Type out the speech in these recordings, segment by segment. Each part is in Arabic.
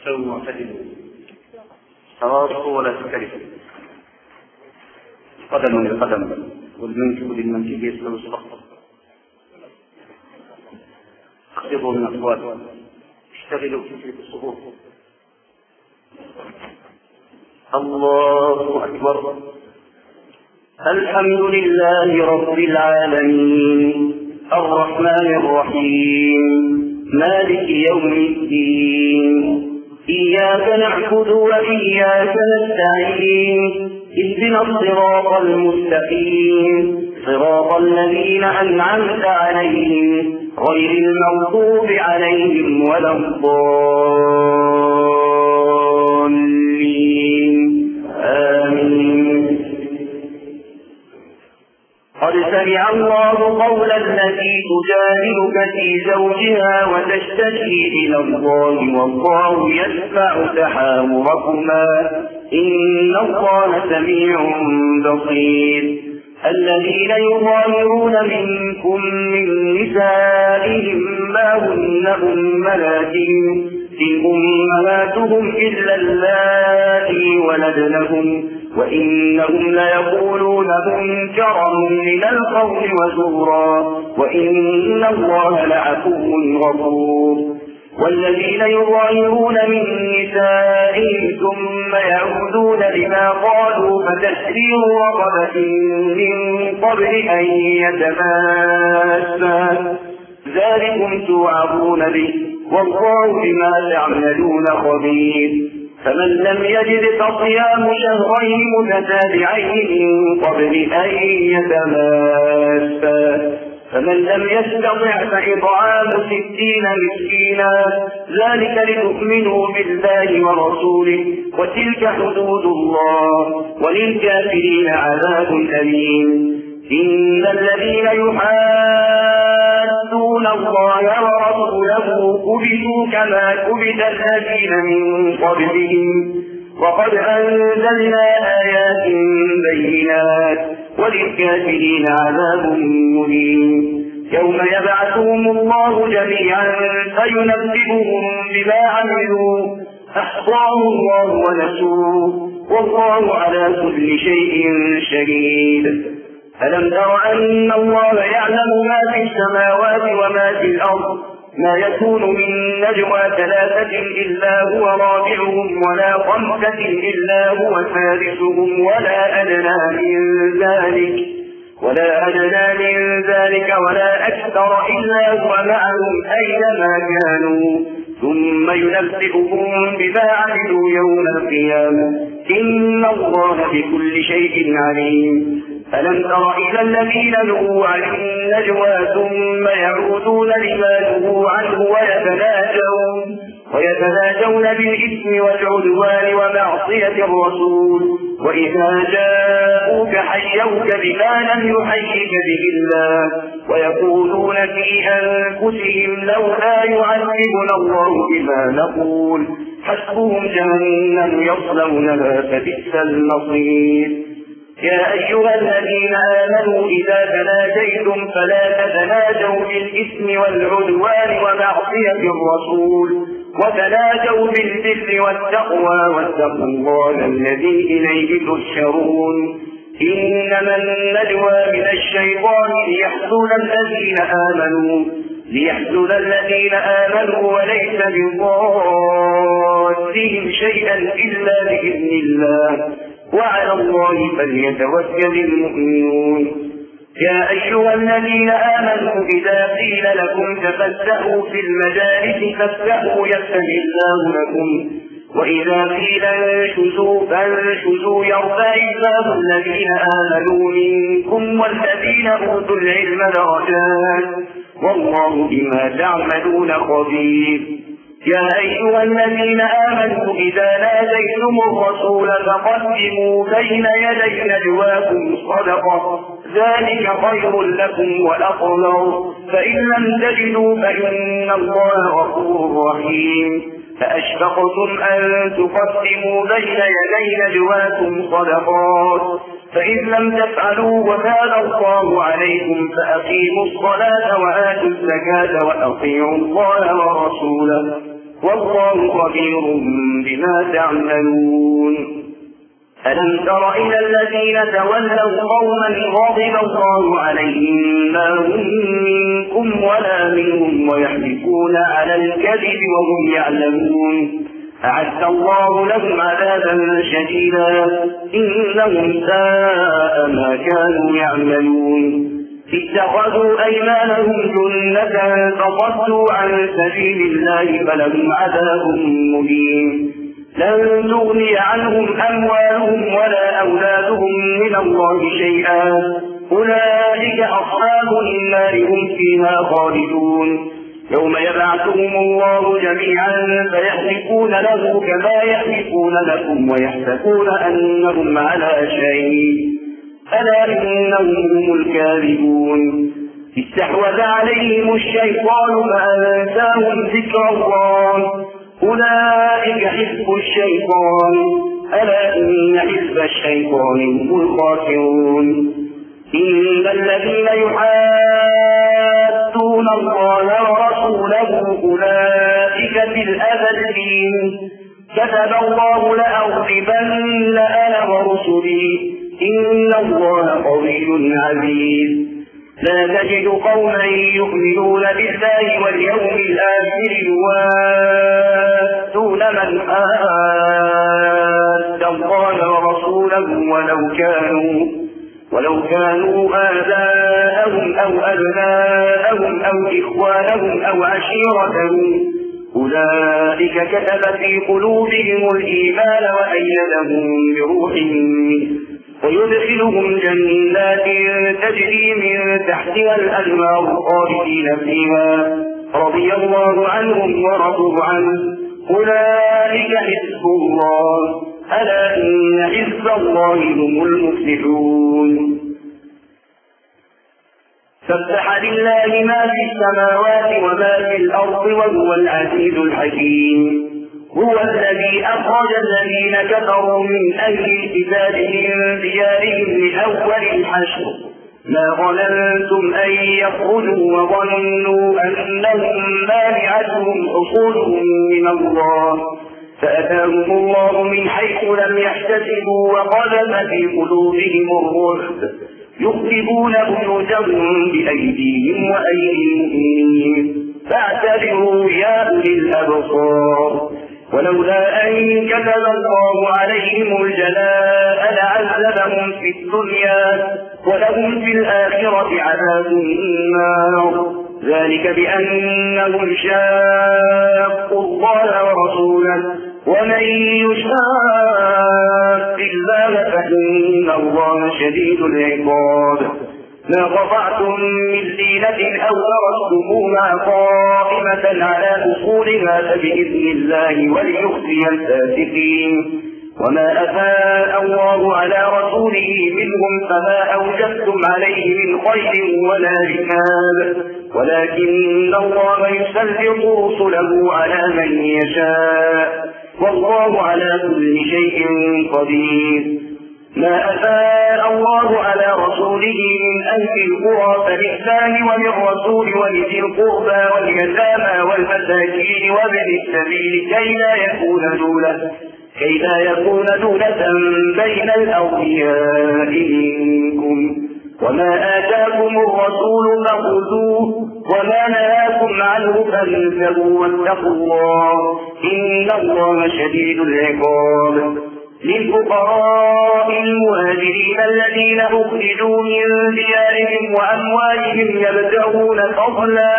استووا معتدلوا تواصلوا ولا تختلفوا، قدم لقدم والمنكب للمنكب يسلم الصف، اخفضوا من اصوات، اشتغلوا في الصفوف. الله اكبر. الحمد لله رب العالمين الرحمن الرحيم مالك يوم الدين، إياك نعبد وإياك نستعين، اهدنا الصراط المستقيم صراط الذين أنعمت عليهم غير المغضوب عليهم ولا الضالين آمين. قد سمع الله قول التي تجادلك في زوجها وتشتكي إلى الله والله يسمع تحاوركما إن الله سميع بصير. الذين يظاهرون منكم من نسائهم ما هن أمهاتهم إن أمهاتهم إلا اللائي ولدنهم وإنهم ليقولون منكرا من القول وزورا وإن الله لعفو غفور. والذين يظاهرون من نسائهم ثم يعودون لما قالوا فتحرير رقبة من قبل أن يتماسا ذلكم توعظون به والله بما تعملون خبير. فمن لم يجد فصيام شهرين متتابعين من قبل أن يتماسا فمن لم يستطع فإطعام 60 مسكينا ذلك لتؤمنوا بالله ورسوله وتلك حدود الله وللكافرين عذاب أليم. إن الذين يحادون الله ورسوله كبتوا كما كبت الذين من قبلهم وقد أنزلنا آيات بينات وللكافرين عذاب مهين. يوم يبعثهم الله جميعا فينبئهم بما عملوا أحصاه الله ونسوه والله على كل شيء شهيد. ألم تر أن الله يعلم ما في السماوات وما في الأرض ما يكون من نجوى 3 إلا هو رابعهم ولا 5 إلا هو سادسهم ولا أدنى من ذلك ولا أكثر إلا هو معهم أينما كانوا ثم ينبئهم بما عملوا يوم القيامة إن الله بكل شيء عليم. ألم تر إلى الذين نهوا عن النجوى ثم يعودون لما نهوا عنه ويتناجون بالإثم والعدوان ومعصية الرسول وإذا جاءوك حيوك بما لم يحيك به الله ويقولون في أنفسهم لولا يعذبنا الله بما نقول حسبهم جهنم يصلونها فبئس المصير. يا أيها الذين آمنوا إذا تناجيتم فلا تتناجوا بالإثم والعدوان ومعصية الرسول وتناجوا بالبر والتقوى واتقوا الله الذي إليه تحشرون. إنما النجوى من الشيطان ليحزن الذين آمنوا وليس بضارهم شيئا إلا بإذن الله وعلى الله فليتوكل المؤمنون. يا أيها الذين آمنوا إذا قيل لكم تفسحوا في المجالس فافسحوا يفسح الله لكم وإذا قيل انشزوا يرفع الله الذين آمنوا منكم والذين أوتوا العلم درجات والله بما تعملون خبير. يا أيها الذين آمنوا إذا ناديتم الرسول فقدموا بين يدي نجواكم صدقة ذلك خير لكم وأطهر فإن لم تجدوا فإن الله غفور رحيم. فأشفقتم أن تقدموا بين يدي نجواكم صدقات فإن لم تفعلوا وتاب الله عليكم فأقيموا الصلاة وآتوا الزكاة وأطيعوا الله ورسوله والله خبير بما تعملون. ألم تر إلى الذين تولوا قوما غضب الله عليهم ما هم منكم ولا منهم ويحلفون على الكذب وهم يعلمون أعد الله لهم عذابا شديدا إنهم ساء ما كانوا يعملون. اتخذوا أيمانهم جنة فصدوا عن سبيل الله فلهم عذاب مهين. لن تغني عنهم أموالهم ولا أولادهم من الله شيئا أولئك أصحاب النار هم فيها خالدون. يوم يبعثهم الله جميعا فيحلفون له كما يحلفون لكم ويحسبون أنهم على شيء ألا إنهم هم الكاذبون. استحوذ عليهم الشيطان فأنساهم ذكر الله أولئك حزب الشيطان ألا إن حزب الشيطان هم الخاسرون. إن الذين يحادون الله ورسوله أولئك في الأذلين كتب الله لأغلبن أنا ورسلي إن الله قوي عزيز. لا تجد قوما يؤمنون بالله واليوم الآخر يوادون من حاد الله ورسوله ولو كانوا آباءهم أو أبناءهم أو إخوانهم أو عشيرتهم أولئك كتب في قلوبهم الإيمان وأيدهم بروح منه ويدخلهم جنات تجري من تحتها الأنهار خالدين فيها رضي الله عنهم ورضوا عنه أولئك حزب الله ألا إن حزب الله هم المفلحون. سبح لله ما في السماوات وما في الأرض وهو العزيز الحكيم. هو الذي أخرج الذين كفروا من أهل الكتاب من ديارهم لأول الحشر ما ظننتم أن يخرجوا وظنوا أنهم مانعتهم حصولهم من الله فأتاهم الله من حيث لم يحتسبوا وقذف في قلوبهم الرعب يخربون بيوتهم بأيديهم وأيدي المؤمنين فاعتبروا يا أولي الأبصار. ولولا أن كتب الله عليهم الجلاء لعذبهم في الدنيا ولهم في الآخرة عذاب النار ذلك بأنهم شاقوا الله ورسوله ومن يشاق الله فإن الله شديد العقاب. ما قطعتم من لينة أو تركتموها قائمة على أصولها فبإذن الله وليخزي الفاسقين. وما أفاء الله على رسوله منهم فما أوجبتم عليه من خير ولا ركاب ولكن الله يسلط رسله على من يشاء والله على كل شيء قدير. ما أفاء الله على رسوله من أهل القرى فللإحسان وللرسول ولذي القربى واليتامى والمساكين وابن السبيل كي لا يكون دولة بين الأغنياء منكم. وما آتاكم الرسول فخذوه وما نهاكم عنه فانتهوا واتقوا الله إن الله شديد العقاب. للفقراء المهاجرين الذين أخرجوا من ديارهم وأموالهم يبتغون فضلا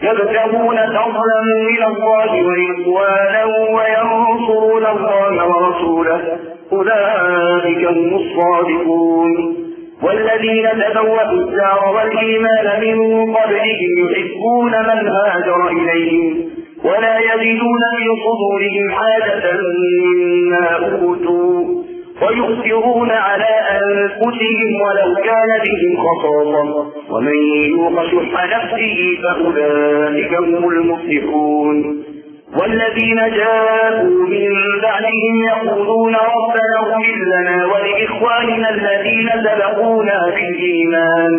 من الله ورضوانا وينصرون الله ورسوله أولئك هم الصادقون. والذين تبوأوا الدار والإيمان من قبلهم يحبون من هاجر إليهم ولا يجدون في صدورهم حاجة مما أوتوا ويؤثرون على أنفسهم ولو كان بهم خصاصة ومن يوق شح نفسه فأولئك هم المفلحون. والذين جاءوا من بعدهم يقولون ربنا اغفر لنا ولإخواننا الذين سبقونا بالإيمان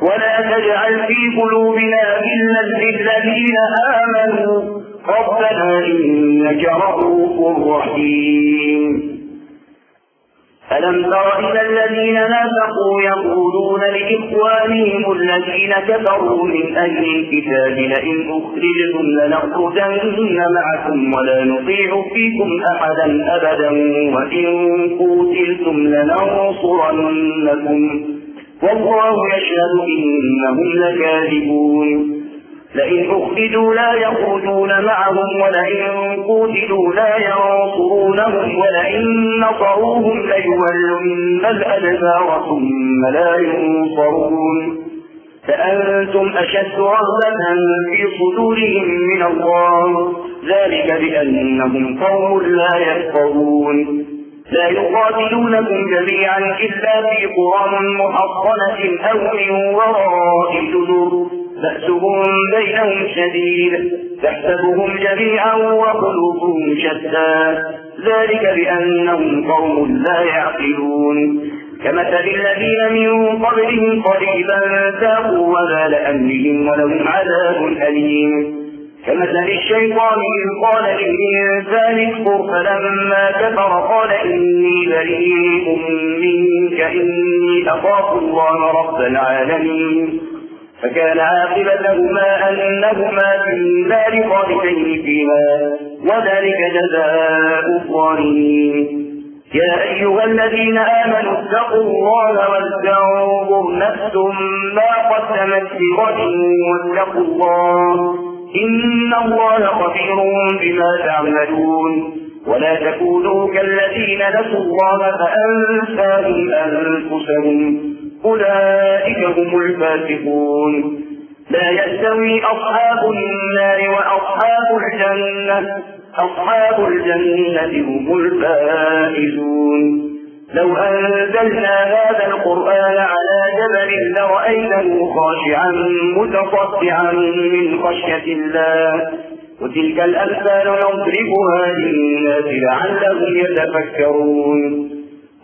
ولا تجعل في قلوبنا غلا للذين آمنوا ربنا إنك رؤوف رحيم. ألم تر إلى الذين نافقوا يقولون لإخوانهم الذين كفروا من أهل الكتاب لئن أخرجتم لنخرجن معكم ولا نطيع فيكم أحدا أبدا وإن قتلتم لننصرنكم والله يشهد إنهم لكاذبون. لئن أخرجوا لا يخرجون معهم ولئن قتلوا لا ينصرونهم ولئن نصروهم ليولن الأدبار ثم لا ينصرون فأنتم أشد رهبة في صدورهم من الله ذلك بأنهم قوم لا يفقهون. لا يقاتلونكم جميعا إلا في قرى محصنة أو من وراء جدر بأسهم بينهم شديد تحسبهم جميعا وقلوبهم شتى ذلك بأنهم قوم لا يعقلون. كمثل الذين من قبلهم قريبا ذاقوا وبال أمرهم ولهم عذاب أليم. كمثل الشيطان إذ قال للإنسان اكفر فلما كفر قال إني بريء منك إني أخاف الله رب العالمين فكان عاقبتهما أنهما في النار خالدين فيها وذلك جزاء الظالمين. يا أيها الذين آمنوا اتقوا الله ولتنظر نفس ما قدمت لغد واتقوا الله إن الله خبير بما تعملون. ولا تكونوا كالذين نسوا الله فأنساهم أنفسهم أولئك هم الفاسقون. لا يستوي أصحاب النار وأصحاب الجنة أصحاب الجنة هم الفائزون. لو أنزلنا هذا القرآن على جبل لرأيته خاشعا متصدعا من خشية الله وتلك الأمثال نضربها للناس لعلهم يتفكرون.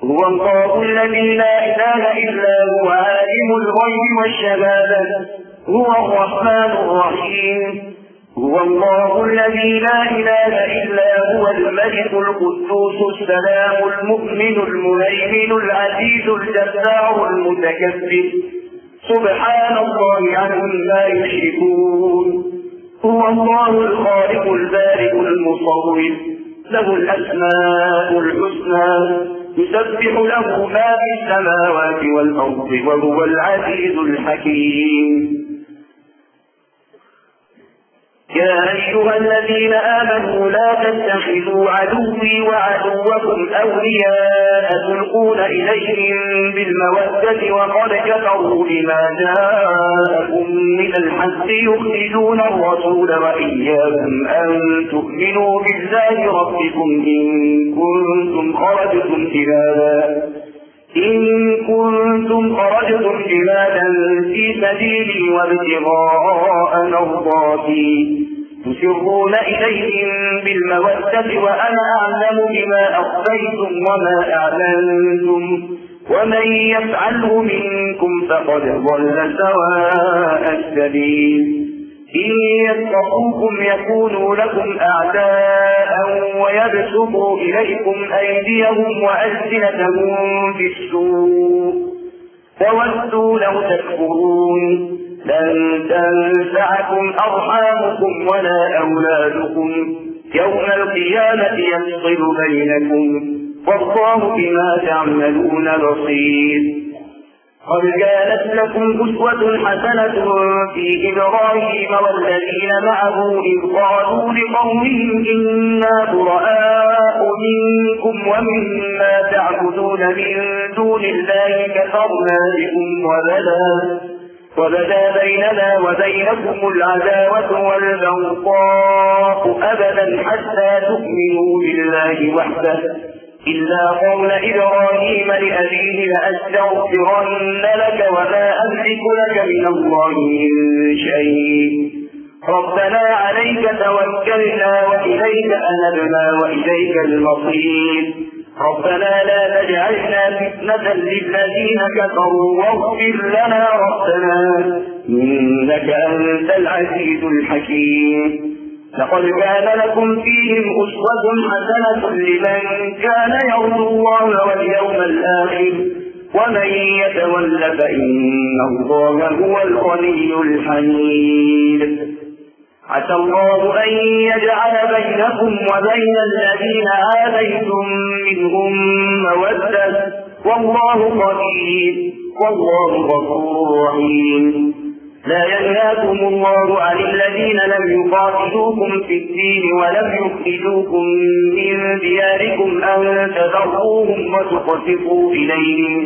هو الله الذي لا إله إلا هو عالم الغيب والشهادة هو الرحمن الرحيم. هو الله الذي لا إله إلا هو الملك القدوس السلام المؤمن المهيمن العزيز الجبار المتكبر سبحان الله عما يشركون. هو الله الخالق البارئ المصور له الأسماء الحسنى يسبح له ما في السماوات والأرض وهو العزيز الحكيم. يا أيها الذين آمنوا لا تتخذوا عدوي وعدوكم أولياء تلقون إليهم بالمودة وقد كفروا بما جاءكم من الحق يخرجون الرسول وإياكم أن تؤمنوا بالله ربكم إن كنتم خرجتم جهادا في سبيلي وابتغاء مرضاتي تسرون إليهم بالمودة وأنا أعلم بما أخفيتم وما أعلنتم ومن يفعله منكم فقد ضل سواء السبيل. إن يتقوكم يكونوا لكم أعداء ويبسطوا إليكم أيديهم وألسنتهم بالسوء وودوا لو تكفرون. لن تنفعكم أرحامكم ولا أولادكم يوم القيامة يفصل بينكم والله بما تعملون بصير. قد كانت لكم أسوة حسنة في إبراهيم والذين معه إذ قالوا لقومهم إنا براء منكم ومما تعبدون من دون الله كفرنا بكم وبدا بيننا وبينكم العداوة والبغضاء أبدا حتى تؤمنوا بالله وحده إلا قول إبراهيم لأبيه لأستغفرن لك وما أملك لك من الله من شيء ربنا عليك توكلنا وإليك أنبنا وإليك المصير ربنا لا تجعلنا فتنة للذين كفروا واغفر لنا ربنا إنك أنت العزيز الحكيم. لقد كان لكم فيهم أسوة حسنة لمن كان يرجو الله واليوم الآخر ومن يتول فإن الله هو الغني الحميد. عسى الله أن يجعل بينكم وبين الذين آذيتم منهم مودة والله قدير والله غفور رحيم. لا ينهاكم الله عن الذين لم يقاتلوكم في الدين ولم يخرجوكم من دياركم أن تبروهم وتقسطوا إليهم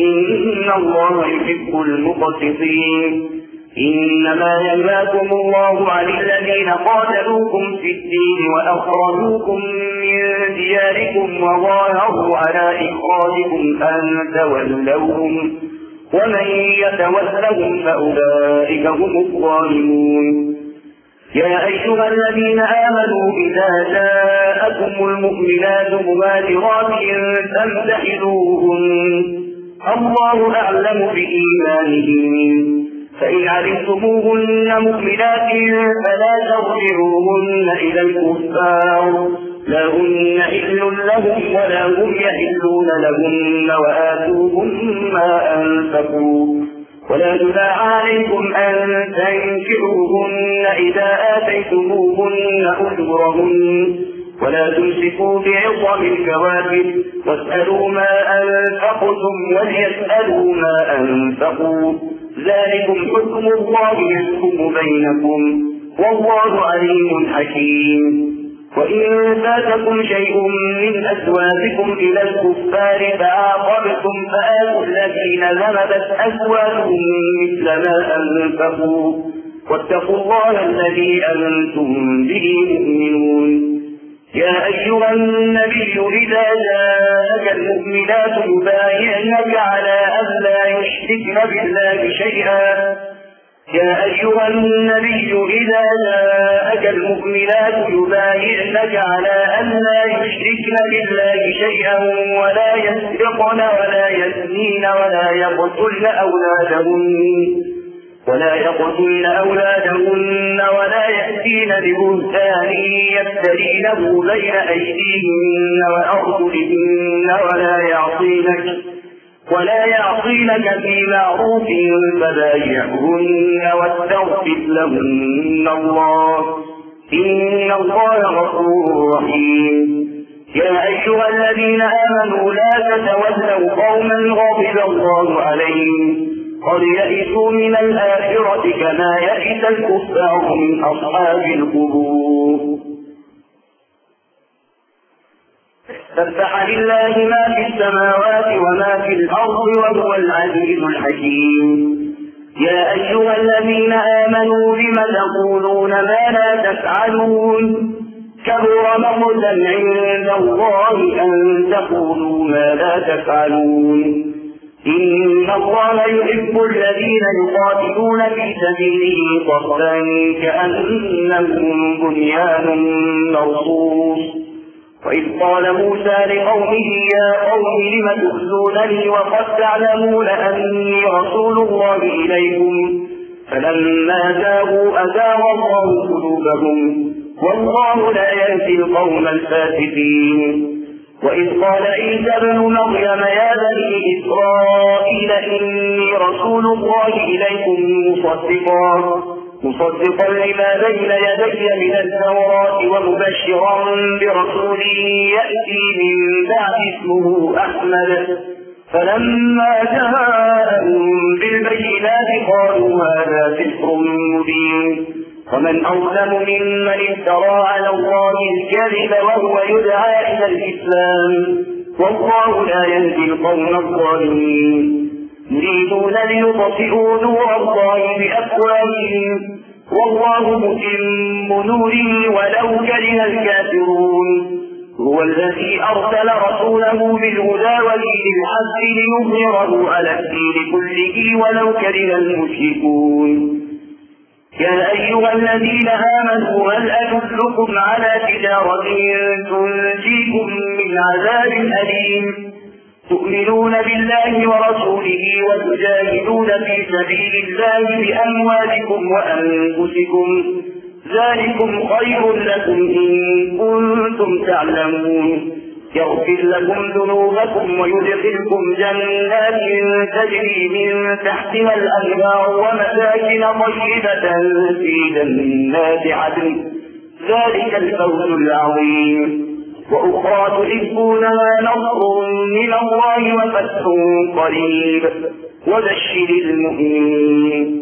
إن الله يحب المقسطين. إنما ينهاكم الله عن الذين قاتلوكم في الدين وأخرجوكم من دياركم وظاهروا على إخراجكم أن تولوهم ومن يتولهم فأولئك هم الظالمون. يا أيها الذين آمنوا إذا جاءكم المؤمنات مهاجرات فامتحنوهن الله أعلم بإيمانهن فإن علمتموهن مؤمنات فلا ترجعوهن إلى الكفار لا هن حل لهم ولا هم يحلون لهن وآتوهم ما أنفقوا ولا جناح عليكم أن تنكحوهن إذا آتيتموهن أجورهن ولا تمسكوا بعصم الكواكب واسألوا ما أنفقتم وليسألوا ما أنفقوا ذلكم حكم الله يحكم بينكم والله عليم حكيم. وإن فاتكم شيء من أزواجكم إلى الكفار فعاقبتم فآتوا الذين ذهبت أزواجهم مثل ما أنفقوا واتقوا الله الذي أنتم به مؤمنون. يا أيها النبي إذا جاءك المؤمنات يبايعنك على أن لا يشركن بالله شيئا يا أيها النبي إذا جاءك المؤمنات يبايعنك على أن لا يشركن بالله شيئا ولا يسرقن ولا يزنين ولا يقتلن أولادهن ولا يأتين ببهتان يفترينه بين أيديهن وأرجلهن ولا يعصينك في معروف فبايعهن واستغفر لهن الله إن الله غفور رحيم. يا أيها الذين آمنوا لا تتولوا قوما غضب الله عليهم قد يئسوا من الآخرة كما يئس الكفار من أصحاب القبور. سبح لله ما في السماوات وما في الأرض وهو العزيز الحكيم. يا أيها الذين آمنوا لم تقولون ما لا تفعلون كبر مقتا عند الله أن تقولوا ما لا تفعلون إن الله يحب الذين يقاتلون في سبيله صفا كأنهم بنيان مرصوص. وإذ قال موسى لقومه يا قوم لم تؤذونني وقد تعلمون أني رسول الله إليكم فلما زاغوا أزاغ الله قلوبهم والله لا يهدي القوم الفاسقين. وإذ قال عيسى ابن مريم يا بني إسرائيل إني رسول الله إليكم مصدقا لما بين يدي من التوراة ومبشرا برسول يأتي من بعد اسمه أحمد فلما جاءهم بالبينات قالوا هذا سحر مبين ومن أظلم ممن افترى على الله الكذب وهو يدعى إلى الإسلام والله لا يهدي القوم الظالمين. يريدون ليطفئوا نور الله بأفواههم والله متم نوره ولو كره الكافرون. هو الذي أرسل رسوله بالهدى ودين الحق ليظهره على الدين كله ولو كره المشركون. يا أيها الذين آمنوا هل أدلكم على تجارة تنجيكم من عذاب أليم تؤمنون بالله ورسوله وتجاهدون في سبيل الله بأموالكم وأنفسكم ذلكم خير لكم إن كنتم تعلمون يغفر لكم ذنوبكم ويدخلكم جنات تجري من تحتها الأنهار ومساكن طيبة في جنات عدن ذلك الفوز العظيم وأخرى تحبونها نصر من الله وفتح قريب وبشر المؤمنين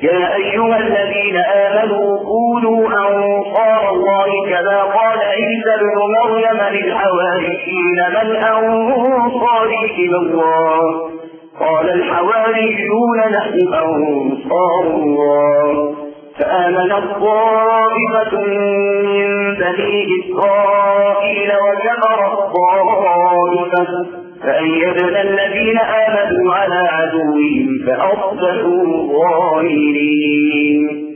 يا أيها الذين آمنوا قولوا أنصار الله كما قال عيسى ابن مريم للحواريين من أنصاري إلى الله قال الحواريون نحن أنصار الله فآمنت طائفة من بني إسرائيل وكفرت طائفة فأيدنا الذين آمنوا على عدوهم فأصبحوا ظاهرين